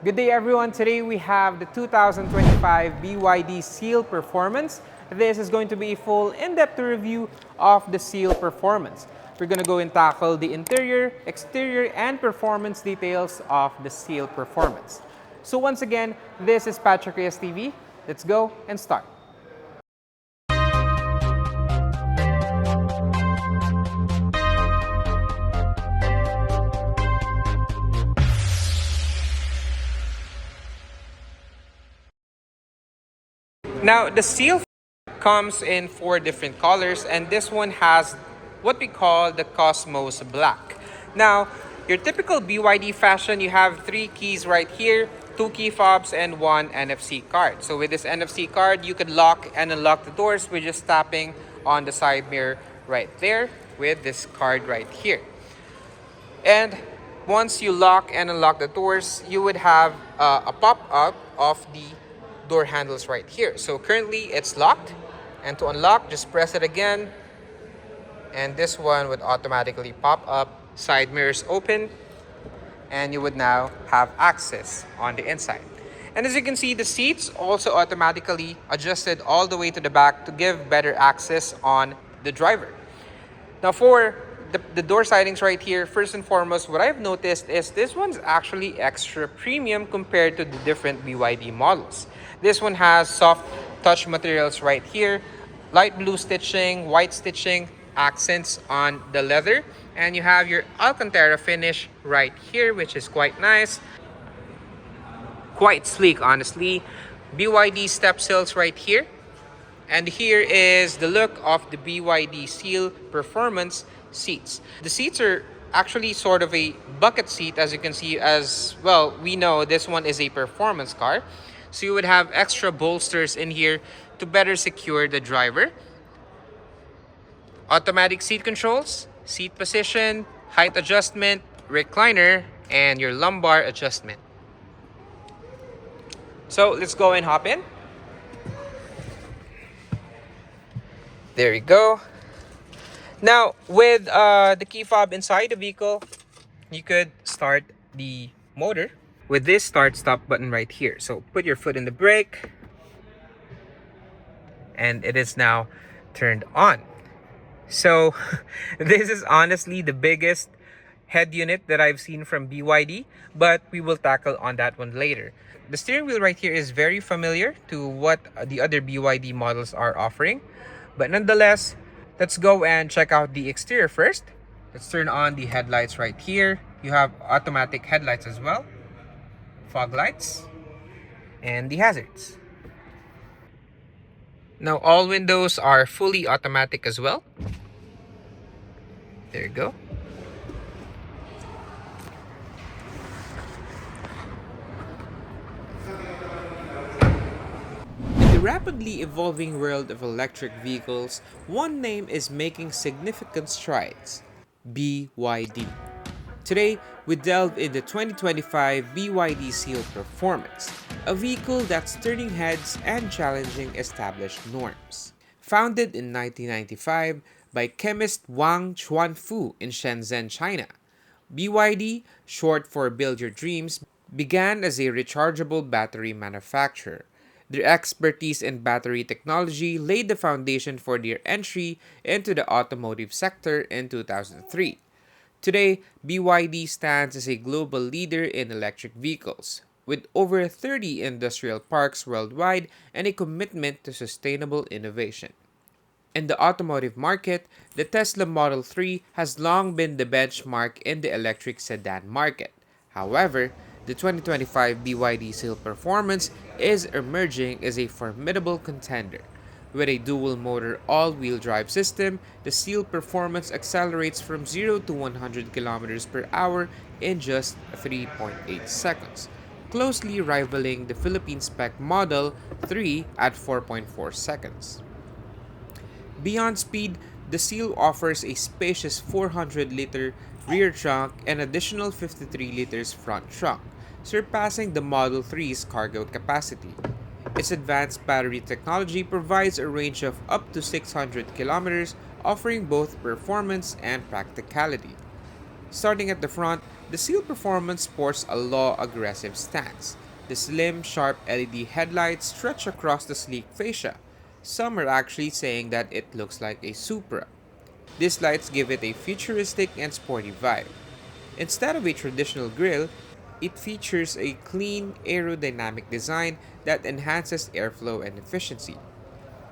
Good day everyone. Today we have the 2025 BYD Seal Performance. This is going to be a full in-depth review of the Seal Performance. We're going to go and tackle the interior, exterior, and performance details of the Seal Performance. So once again, this is Patrick Reyes TV. Let's go and start. Now, the seal comes in 4 different colors, and this one has what we call the Cosmos Black. Now, your typical BYD fashion, you have 3 keys right here, 2 key fobs, and 1 NFC card. So with this NFC card, you could lock and unlock the doors with just tapping on the side mirror right there with this card right here. And once you lock and unlock the doors, you would have a pop-up of the door handles right here. So currently it's locked, and to unlock, just press it again, and this one would automatically pop up, side mirrors open, and you would now have access on the inside. And as you can see, the seats also automatically adjusted all the way to the back to give better access on the driver. Now for the door sidings right here, first and foremost, what I've noticed is this one's actually extra premium compared to the different BYD models. This one has soft touch materials right here, light blue stitching, white stitching, accents on the leather, and you have your Alcantara finish right here, which is quite nice, quite sleek honestly. BYD step sills right here, and here is the look of the BYD Seal Performance seats. The seats are actually sort of a bucket seat, as you can see. As well, we know this one is a performance car, so you would have extra bolsters in here to better secure the driver. Automatic seat controls, seat position, height adjustment, recliner, and your lumbar adjustment. So let's go and hop in. There you go. Now, with the key fob inside the vehicle, you could start the motor with this start-stop button right here. So put your foot in the brake, and it is now turned on. So this is honestly the biggest head unit that I've seen from BYD, but we will tackle on that one later. The steering wheel right here is very familiar to what the other BYD models are offering, but nonetheless, let's go and check out the exterior first. Let's turn on the headlights right here. You have automatic headlights as well, fog lights, and the hazards. Now all windows are fully automatic as well. There you go. In the rapidly evolving world of electric vehicles, one name is making significant strides: BYD. Today, we delve into 2025 BYD Seal Performance, a vehicle that's turning heads and challenging established norms. Founded in 1995 by chemist Wang Chuanfu in Shenzhen, China, BYD, short for Build Your Dreams, began as a rechargeable battery manufacturer. Their expertise in battery technology laid the foundation for their entry into the automotive sector in 2003. Today, BYD stands as a global leader in electric vehicles, with over 30 industrial parks worldwide and a commitment to sustainable innovation. In the automotive market, the Tesla Model 3 has long been the benchmark in the electric sedan market. However, the 2025 BYD Seal Performance is emerging as a formidable contender. With a dual-motor all-wheel drive system, the Seal Performance accelerates from 0 to 100 km per hour in just 3.8 seconds, closely rivaling the Philippine spec Model 3 at 4.4 seconds. Beyond speed, the Seal offers a spacious 400-liter rear trunk and additional 53 liters front trunk, surpassing the Model 3's cargo capacity. Its advanced battery technology provides a range of up to 600 kilometers, offering both performance and practicality. Starting at the front, The Seal Performance sports a law-aggressive stance. The slim, sharp LED headlights stretch across the sleek fascia. Some are actually saying that it looks like a Supra. These lights give it a futuristic and sporty vibe. Instead of a traditional grille, it features a clean, aerodynamic design that enhances airflow and efficiency.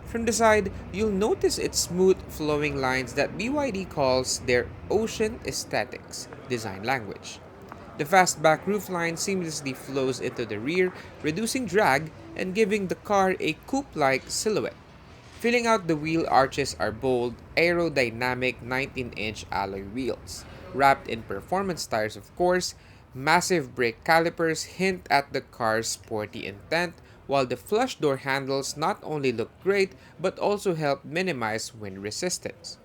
From the side, you'll notice its smooth, flowing lines that BYD calls their ocean aesthetics design language. The fastback roofline seamlessly flows into the rear, reducing drag and giving the car a coupe-like silhouette. Filling out the wheel arches are bold, aerodynamic 19-inch alloy wheels. Wrapped in performance tires, of course, massive brake calipers hint at the car's sporty intent, while the flush door handles not only look great but also help minimize wind resistance.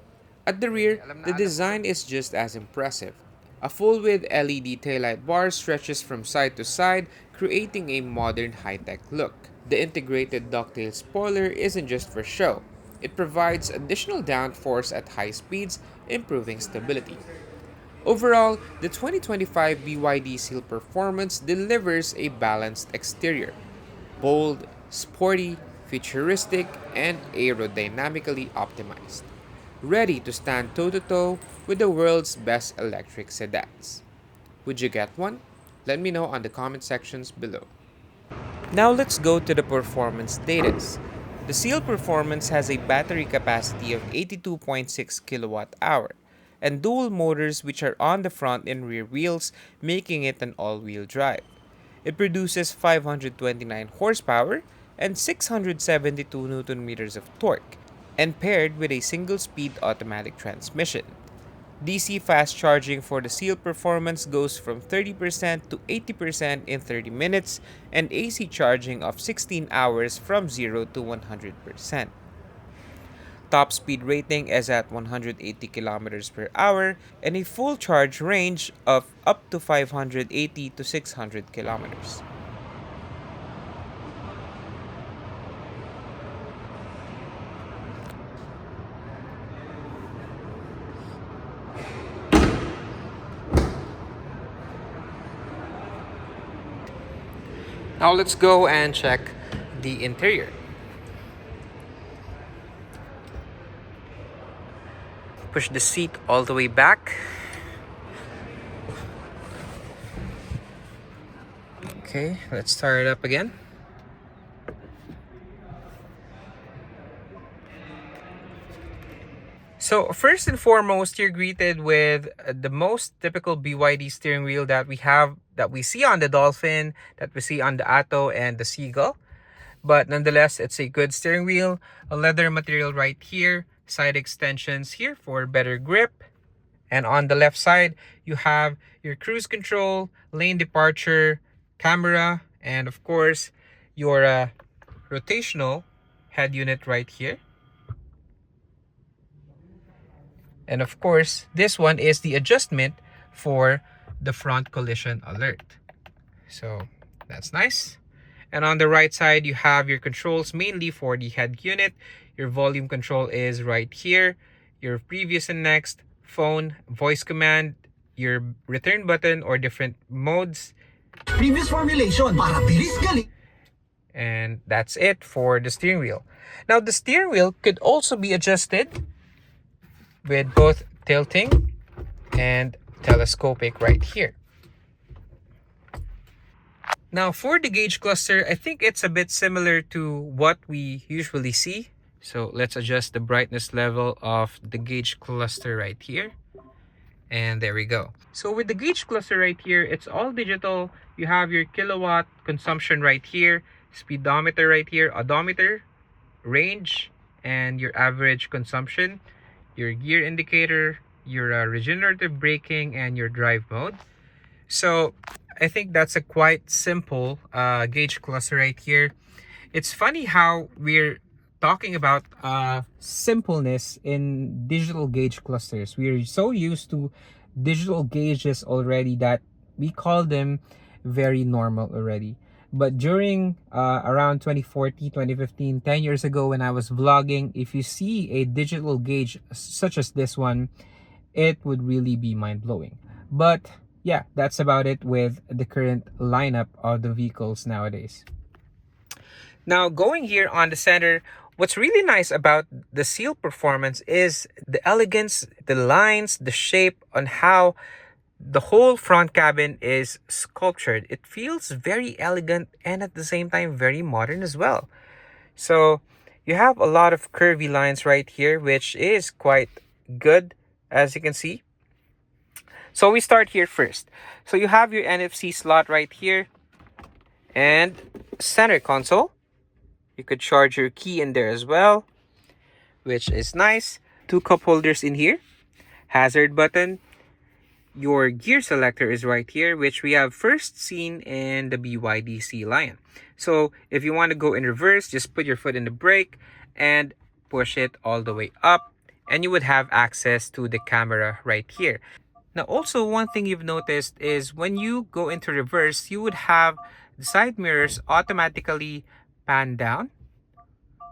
At the rear, the design is just as impressive. A full-width LED taillight bar stretches from side to side, creating a modern high-tech look. The integrated ducktail spoiler isn't just for show. It provides additional downforce at high speeds, improving stability. Overall, the 2025 BYD Seal Performance delivers a balanced exterior. Bold, sporty, futuristic, and aerodynamically optimized. Ready to stand toe-to-toe with the world's best electric sedans. Would you get one? Let me know on the comment sections below. Now let's go to the performance status. The Seal Performance has a battery capacity of 82.6 kilowatt hour and dual motors which are on the front and rear wheels, making it an all-wheel drive. It produces 529 horsepower and 672 newton meters of torque, and paired with a single-speed automatic transmission. DC fast charging for the Seal Performance goes from 30% to 80% in 30 minutes, and AC charging of 16 hours from 0 to 100%. Top speed rating is at 180 kilometers per hour and a full charge range of up to 580 to 600 kilometers. Now let's go and check the interior. Push the seat all the way back. Okay, let's start it up again. So first and foremost, you're greeted with the most typical BYD steering wheel that we have, that we see on the Dolphin, that we see on the Atto and the Seagull. But nonetheless, it's a good steering wheel, a leather material right here, side extensions here for better grip. And on the left side, you have your cruise control, lane departure, camera, and of course, your rotational head unit right here. And of course, this one is the adjustment for the front collision alert. So that's nice. And on the right side, you have your controls mainly for the head unit. Your volume control is right here. Your previous and next, phone, voice command, your return button or different modes. Previous formulation, para bilis galing. And that's it for the steering wheel. Now, the steering wheel could also be adjusted with both tilting and telescopic right here. Now for the gauge cluster, I think it's a bit similar to what we usually see. So let's adjust the brightness level of the gauge cluster right here. And there we go. So with the gauge cluster right here, it's all digital. You have your kilowatt consumption right here, speedometer right here, odometer, range, and your average consumption, your gear indicator, your regenerative braking, and your drive mode. So I think that's a quite simple gauge cluster right here. It's funny how we're talking about simpleness in digital gauge clusters. We're so used to digital gauges already that we call them very normal already. But during around 2014, 2015, 10 years ago when I was vlogging, if you see a digital gauge such as this one, it would really be mind-blowing. But yeah, that's about it with the current lineup of the vehicles nowadays. Now, going here on the center, what's really nice about the Seal Performance is the elegance, the lines, the shape on how the whole front cabin is sculptured. It feels very elegant and at the same time very modern as well. So you have a lot of curvy lines right here, which is quite good, as you can see. So we start here first. So you have your NFC slot right here and center console. You could charge your key in there as well, which is nice. Two cup holders in here. Hazard button. Your gear selector is right here, which we have first seen in the BYD Sea Lion. So if you want to go in reverse, just put your foot in the brake and push it all the way up, and you would have access to the camera right here. Now, also one thing you've noticed is when you go into reverse, you would have the side mirrors automatically pan down.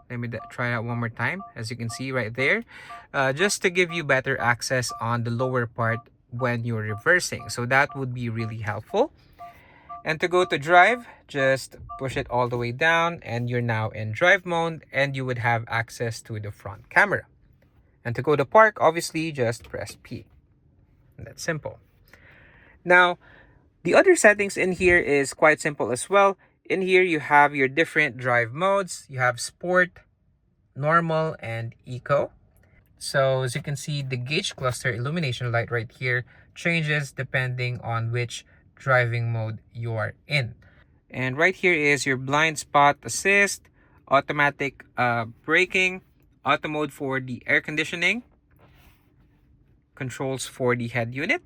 Let me try that one more time, as you can see right there, just to give you better access on the lower part when you're reversing. So that would be really helpful. And to go to drive, just push it all the way down and you're now in drive mode and you would have access to the front camera. And to go to park, obviously just press P. And that's simple. Now, the other settings in here is quite simple as well. In here, you have your different drive modes. You have sport, normal, and eco. So as you can see, the gauge cluster illumination light right here changes depending on which driving mode you are in. And right here is your blind spot assist, automatic braking, auto mode for the air conditioning, controls for the head unit.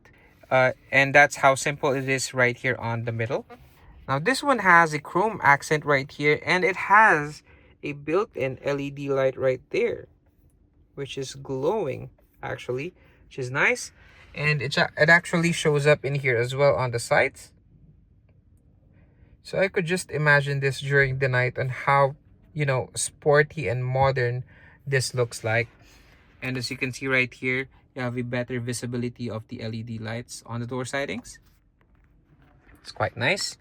And that's how simple it is right here on the middle. Now this one has a chrome accent right here, and it has a built-in LED light right there, which is glowing actually, which is nice. And it actually shows up in here as well on the sides. So I could just imagine this during the night and how, sporty and modern this looks like. And as you can see right here, you have a better visibility of the LED lights on the door sidings. It's quite nice.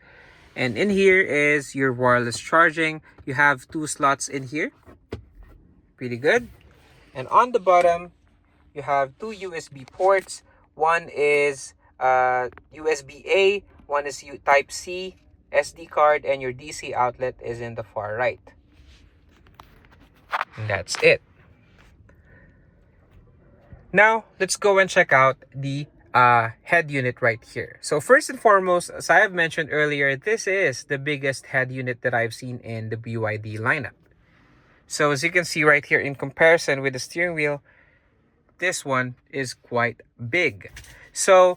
And in here is your wireless charging. You have 2 slots in here. Pretty good. And on the bottom, you have 2 USB ports. One is USB-A, one is Type-C, SD card, and your DC outlet is in the far right. And that's it. Now, let's go and check out the head unit right here. So first and foremost, as I have mentioned earlier, this is the biggest head unit that I've seen in the BYD lineup. So as you can see right here, in comparison with the steering wheel, this one is quite big. So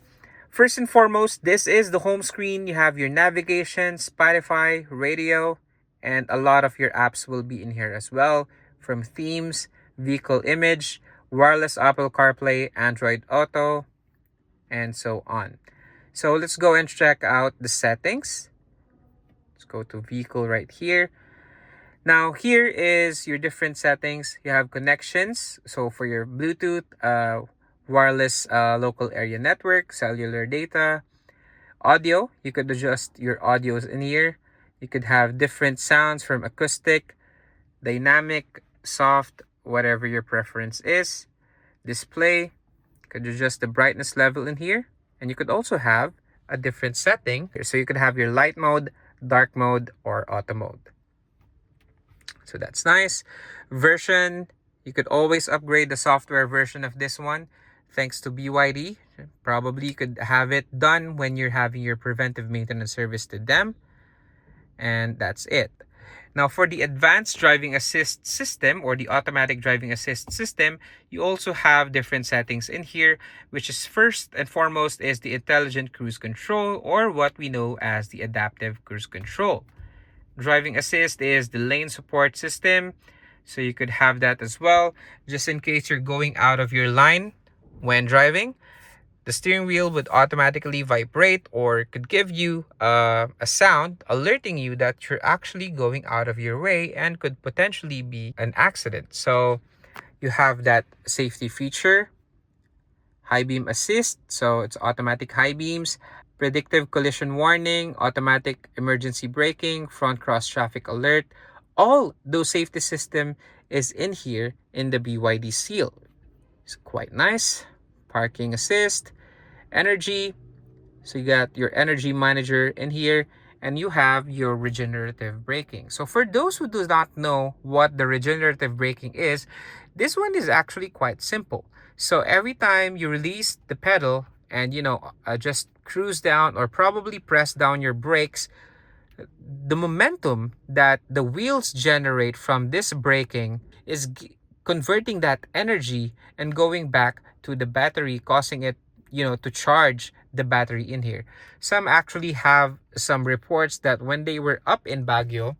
first and foremost, this is the home screen. You have your navigation, Spotify, radio, and a lot of your apps will be in here as well, from themes, vehicle image, wireless Apple CarPlay, Android Auto, and so on. So let's go and check out the settings. Let's go to vehicle right here. Now here is your different settings. You have connections, so for your Bluetooth, wireless local area network, cellular data, audio. You could adjust your audios in here. You could have different sounds from acoustic, dynamic, soft, whatever your preference is. Display, you could adjust the brightness level in here. And you could also have a different setting. So you could have your light mode, dark mode, or auto mode. So that's nice. Version, you could always upgrade the software version of this one thanks to BYD. Probably you could have it done when you're having your preventive maintenance service to them. And that's it. Now for the advanced driving assist system or the automatic driving assist system, you also have different settings in here, which is first and foremost is the intelligent cruise control, or what we know as the adaptive cruise control. Driving assist is the lane support system, so you could have that as well, just in case you're going out of your line when driving. The steering wheel would automatically vibrate or could give you a sound alerting you that you're actually going out of your way and could potentially be an accident. So you have that safety feature. High beam assist, so it's automatic high beams. predictive collision warning, automatic emergency braking, front cross traffic alert. All those safety system is in here in the BYD Seal. It's quite nice. Parking assist, energy. So you got your energy manager in here, and you have your regenerative braking. So for those who do not know what the regenerative braking is, this one is actually quite simple. So every time you release the pedal and just cruise down or probably press down your brakes, the momentum that the wheels generate from this braking is converting that energy and going back to the battery, causing it to charge the battery in here. Some actually have some reports that when they were up in Baguio,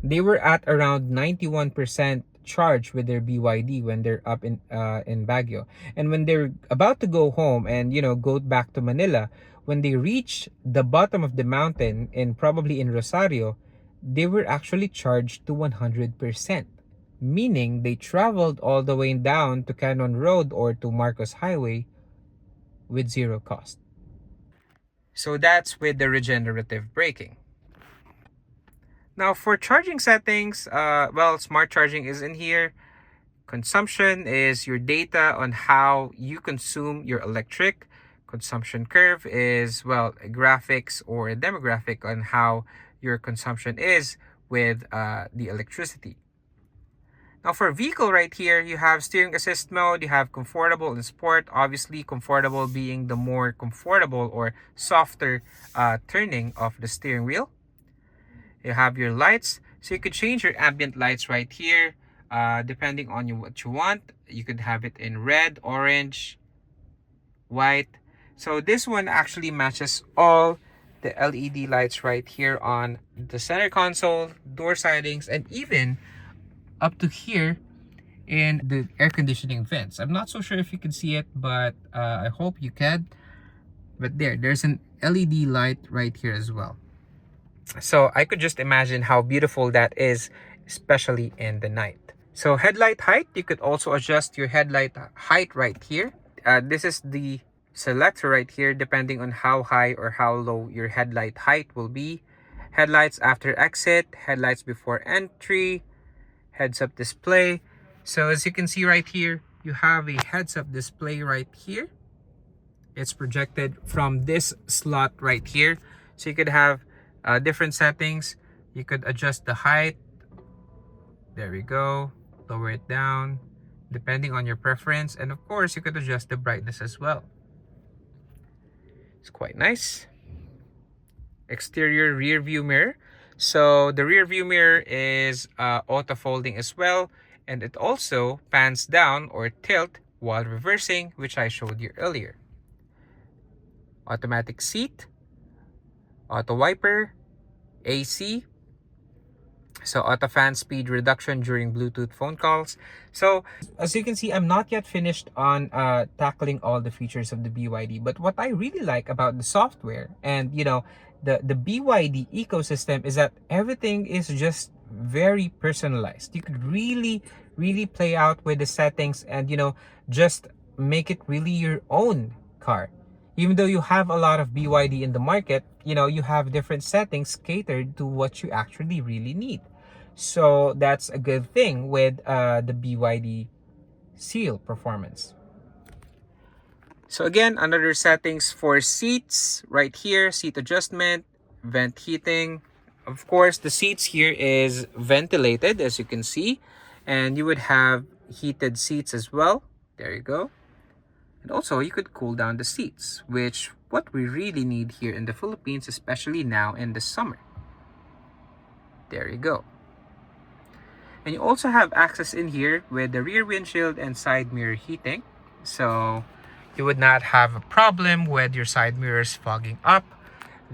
they were at around 91% charge with their BYD when they're up in Baguio. And when they're about to go home and go back to Manila, when they reach the bottom of the mountain and probably in Rosario, they were actually charged to 100%. Meaning they traveled all the way down to Cannon Road or to Marcos Highway with zero cost. So that's with the regenerative braking. Now for charging settings, well, smart charging is in here. Consumption is your data on how you consume your electric. Consumption curve is, well, a graphics or a demographic on how your consumption is with the electricity. Now for vehicle right here, you have steering assist mode, you have comfortable and sport. Obviously comfortable being the more comfortable or softer turning of the steering wheel. You have your lights, so you could change your ambient lights right here depending on what you want. You could have it in red, orange, white. So this one actually matches all the LED lights right here on the center console, door sidings, and even up to here in the air conditioning vents. I'm not so sure if you can see it, but I hope you can. But there's an LED light right here as well. So I could just imagine how beautiful that is, especially in the night. So headlight height, you could also adjust your headlight height right here. This is the selector right here, depending on how high or how low your headlight height will be. Headlights after exit, headlights before entry, heads-up display. So as you can see right here, you have a heads-up display right here. It's projected from this slot right here. So you could have different settings. You could adjust the height. There we go. Lower it down depending on your preference. And of course, you could adjust the brightness as well. It's quite nice. Exterior rear view mirror. So the rear view mirror is auto folding as well. And it also pans down or tilt while reversing, which I showed you earlier. Automatic seat, auto wiper, AC, so auto fan speed reduction during Bluetooth phone calls. So as you can see, I'm not yet finished on tackling all the features of the BYD, but what I really like about the software and the BYD ecosystem is that everything is just very personalized. You could really play out with the settings and just make it really your own car. Even though you have a lot of BYD in the market, you have different settings catered to what you actually really need. So that's a good thing with the BYD Seal Performance. So again, another settings for seats right here, seat adjustment, vent heating. Of course, the seats here is ventilated, as you can see, and you would have heated seats as well. There you go. And also, you could cool down the seats, which what we really need here in the Philippines, especially now in the summer. There you go. And you also have access in here with the rear windshield and side mirror heating. So you would not have a problem with your side mirrors fogging up,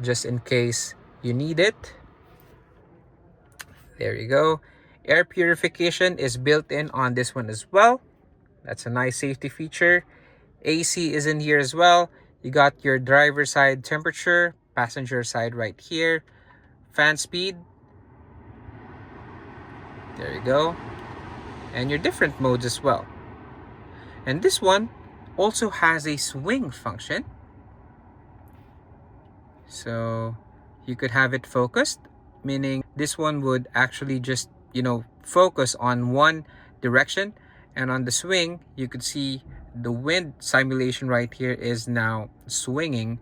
just in case you need it. There you go. Air purification is built in on this one as well. That's a nice safety feature. AC is in here as well. You got your driver side temperature, passenger side right here, fan speed. There you go. And your different modes as well. And this one also has a swing function. So you could have it focused, meaning this one would actually just, focus on one direction. And on the swing, you could see the wind simulation right here is now swinging,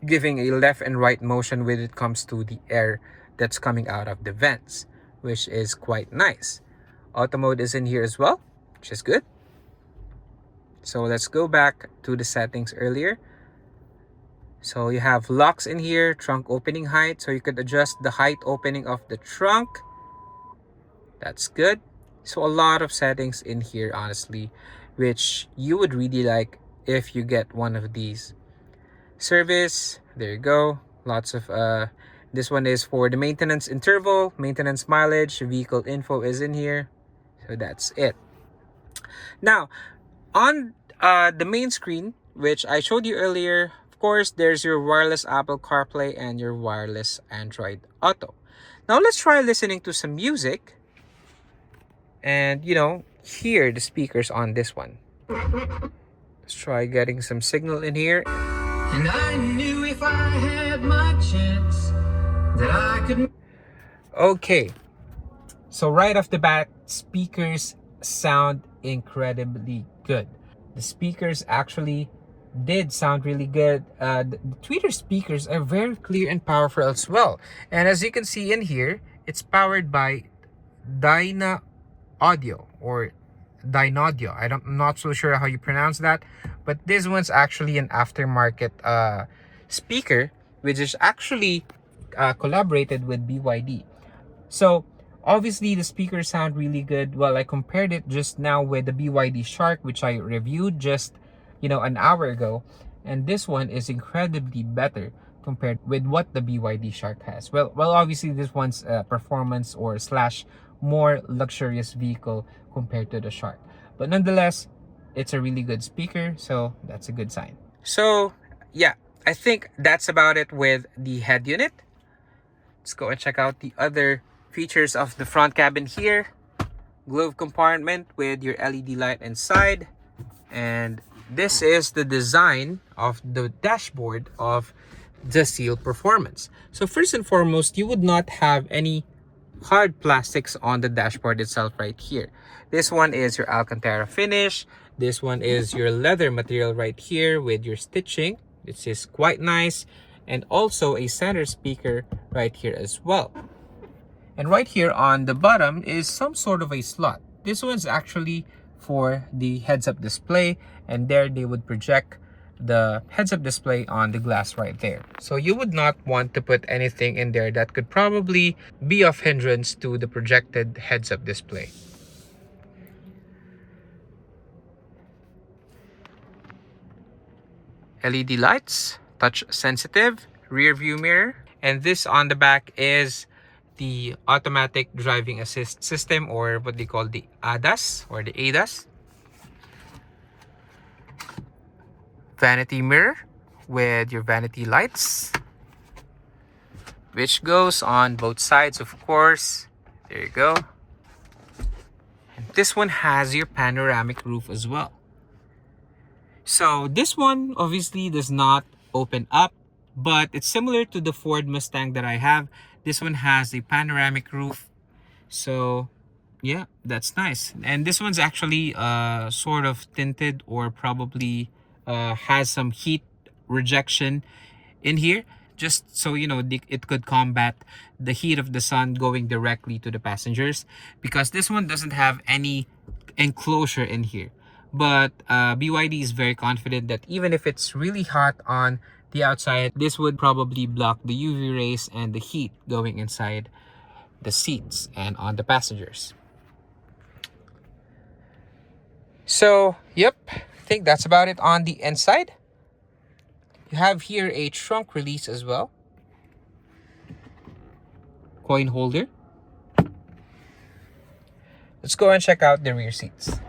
giving a left and right motion when it comes to the air that's coming out of the vents, which is quite nice. Auto mode is in here as well, which is good. So let's go back to the settings earlier. So you have locks in here, trunk opening height, so you could adjust the height opening of the trunk. That's good. So a lot of settings in here, honestly, which you would really like if you get one of these. Service, there you go. Lots of this one is for the maintenance interval, maintenance mileage, vehicle info is in here. So that's it. Now, on the main screen, which I showed you earlier, of course, there's your wireless Apple CarPlay and your wireless Android Auto. Now, let's try listening to some music and, hear the speakers on this one. Let's try getting some signal in here. And I knew if I had my chance that I could. Okay, so right off the bat, speakers sound incredibly good. The speakers actually did sound really good. The tweeter speakers are very clear and powerful as well. And as you can see in here, it's powered by Dyna Audio or Dynaudio. I'm not so sure how you pronounce that, but this one's actually an aftermarket speaker, which is actually collaborated with BYD. So obviously the speakers sound really good. Well, I compared it just now with the BYD Shark, which I reviewed just an hour ago, and this one is incredibly better compared with what the BYD Shark has. Well, obviously this one's performance or slash more luxurious vehicle compared to the Shark, but nonetheless, it's a really good speaker, so that's a good sign. So yeah, I think that's about it with the head unit. Let's go and check out the other features of the front cabin here. Glove compartment with your LED light inside, and this is the design of the dashboard of the Seal Performance. So first and foremost, you would not have any hard plastics on the dashboard itself right here. This one is your Alcantara finish. This one is your leather material right here with your stitching. This is quite nice, and also a center speaker right here as well. And right here on the bottom is some sort of a slot. This one's actually for the heads-up display, and there they would project the heads-up display on the glass right there. So you would not want to put anything in there that could probably be of hindrance to the projected heads-up display. LED lights, touch sensitive, rear view mirror, and this on the back is the automatic driving assist system, or what they call the ADAS or the ADAS. Vanity mirror with your vanity lights, which goes on both sides, of course. There you go. And this one has your panoramic roof as well. So this one obviously does not open up, but it's similar to the Ford Mustang that I have. This one has a panoramic roof. So yeah, that's nice. And this one's actually sort of tinted, or probably has some heat rejection in here, just so it could combat the heat of the sun going directly to the passengers, because this one doesn't have any enclosure in here. But BYD is very confident that even if it's really hot on the outside, this would probably block the UV rays and the heat going inside the seats and on the passengers. So yep, I think that's about it on the inside. You have here a trunk release as well, coin holder. Let's go and check out the rear seats.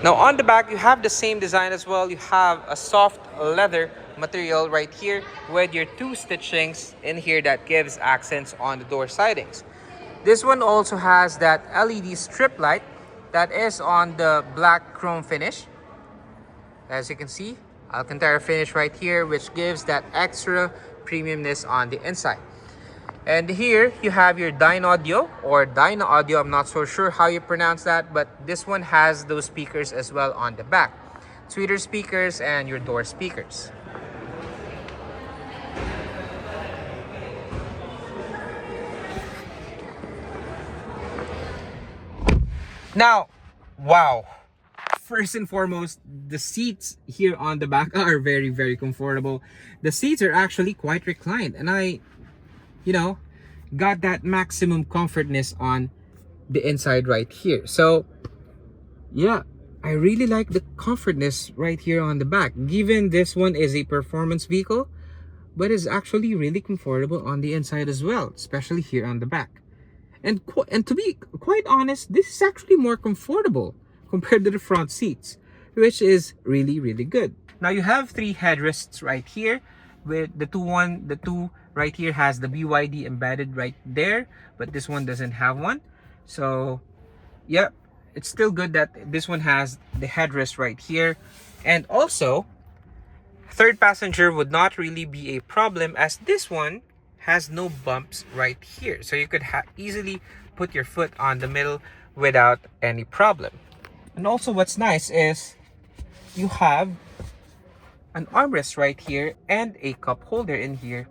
Now on the back, you have the same design as well. You have a soft leather material right here with your two stitchings in here that gives accents on the door sidings. This one also has that LED strip light that is on the black chrome finish. As you can see, Alcantara finish right here, which gives that extra premiumness on the inside. And here you have your Dyna Audio. I'm not so sure how you pronounce that, but this one has those speakers as well on the back. Tweeter speakers and your door speakers. Now, wow. First and foremost, the seats here on the back are very, very comfortable. The seats are actually quite reclined, and I got that maximum comfortness on the inside right here. So yeah, I really like the comfortness right here on the back, given this one is a performance vehicle, but is actually really comfortable on the inside as well, especially here on the back. And to be quite honest, this is actually more comfortable compared to the front seats, which is really, really good. Now you have 3 headrests right here, with the two right here has the BYD embedded right there, but this one doesn't have one. So yep, it's still good that this one has the headrest right here. And also, third passenger would not really be a problem, as this one has no bumps right here, so you could easily put your foot on the middle without any problem. And also what's nice is you have an armrest right here and a cup holder in here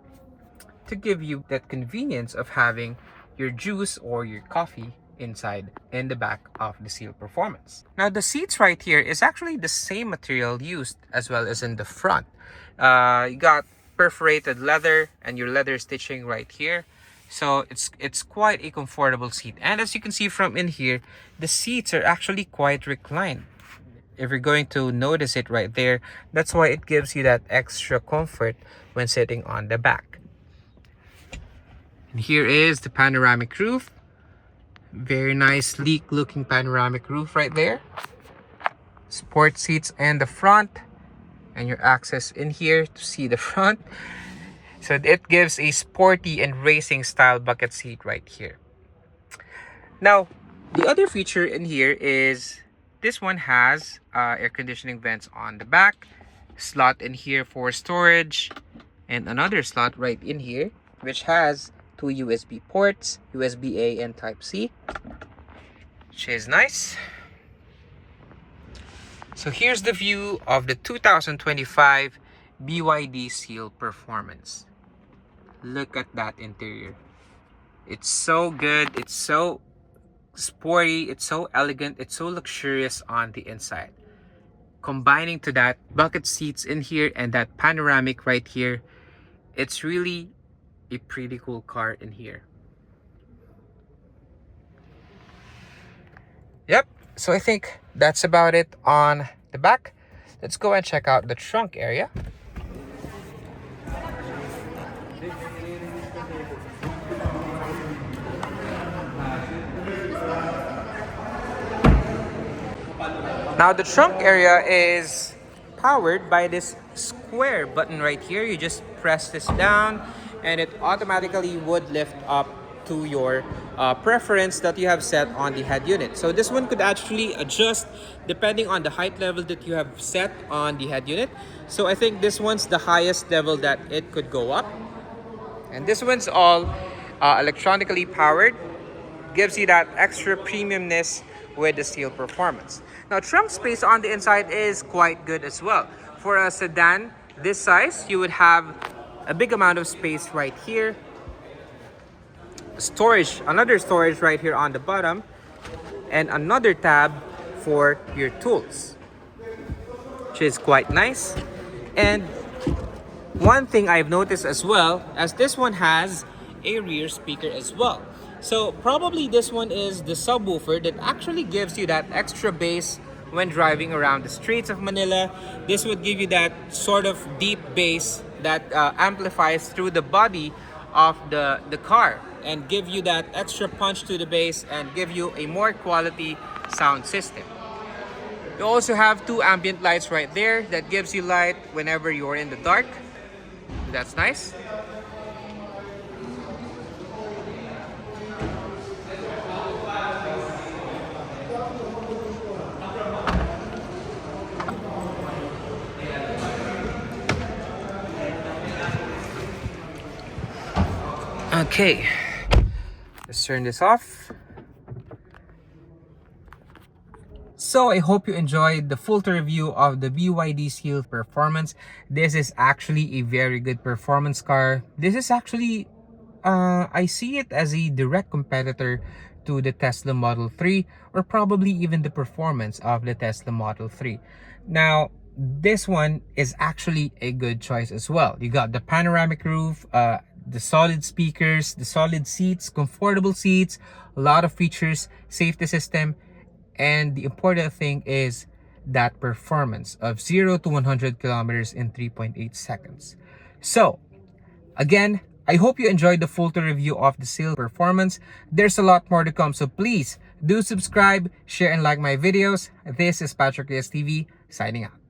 to give you that convenience of having your juice or your coffee inside in the back of the Seal Performance. Now the seats right here is actually the same material used as well as in the front. You got perforated leather and your leather stitching right here, so it's quite a comfortable seat. And as you can see from in here, the seats are actually quite reclined. If you're going to notice it right there, that's why it gives you that extra comfort when sitting on the back. And here is the panoramic roof. Very nice, sleek looking panoramic roof right there. Sport seats in the front, and your access in here to see the front. So it gives a sporty and racing style bucket seat right here. Now, the other feature in here is this one has air conditioning vents on the back, slot in here for storage, and another slot right in here, which has 2 USB ports, USB-A and Type-C, which is nice. So here's the view of the 2025 BYD Seal Performance. Look at that interior. It's so good, it's so sporty, it's so elegant, it's so luxurious on the inside. Combining to that bucket seats in here and that panoramic right here, it's really a pretty cool car in here. Yep, so I think that's about it on the back. Let's go and check out the trunk area. Now the trunk area is powered by this square button right here. You just press this down and it automatically would lift up to your preference that you have set on the head unit. So this one could actually adjust depending on the height level that you have set on the head unit. So I think this one's the highest level that it could go up. And this one's all electronically powered. Gives you that extra premiumness with the Seal Performance. Now trunk space on the inside is quite good as well. For a sedan this size, you would have a big amount of space right here. Storage, another storage right here on the bottom, and another tab for your tools, which is quite nice. And one thing I've noticed as well, as this one has a rear speaker as well. So probably this one is the subwoofer that actually gives you that extra bass when driving around the streets of Manila. This would give you that sort of deep bass that amplifies through the body of the car and give you that extra punch to the bass and give you a more quality sound system. You also have 2 ambient lights right there that gives you light whenever you're in the dark. That's nice. Okay, let's turn this off. So I hope you enjoyed the full review of the BYD Seal Performance. This is actually a very good performance car. This is actually, I see it as a direct competitor to the Tesla Model 3, or probably even the performance of the Tesla Model 3. Now, this one is actually a good choice as well. You got the panoramic roof, the solid speakers, the solid seats, comfortable seats, a lot of features, safety system, and the important thing is that performance of 0 to 100 kilometers in 3.8 seconds. So, again, I hope you enjoyed the full review of the Seal Performance. There's a lot more to come, so please do subscribe, share, and like my videos. This is Patrick TV signing out.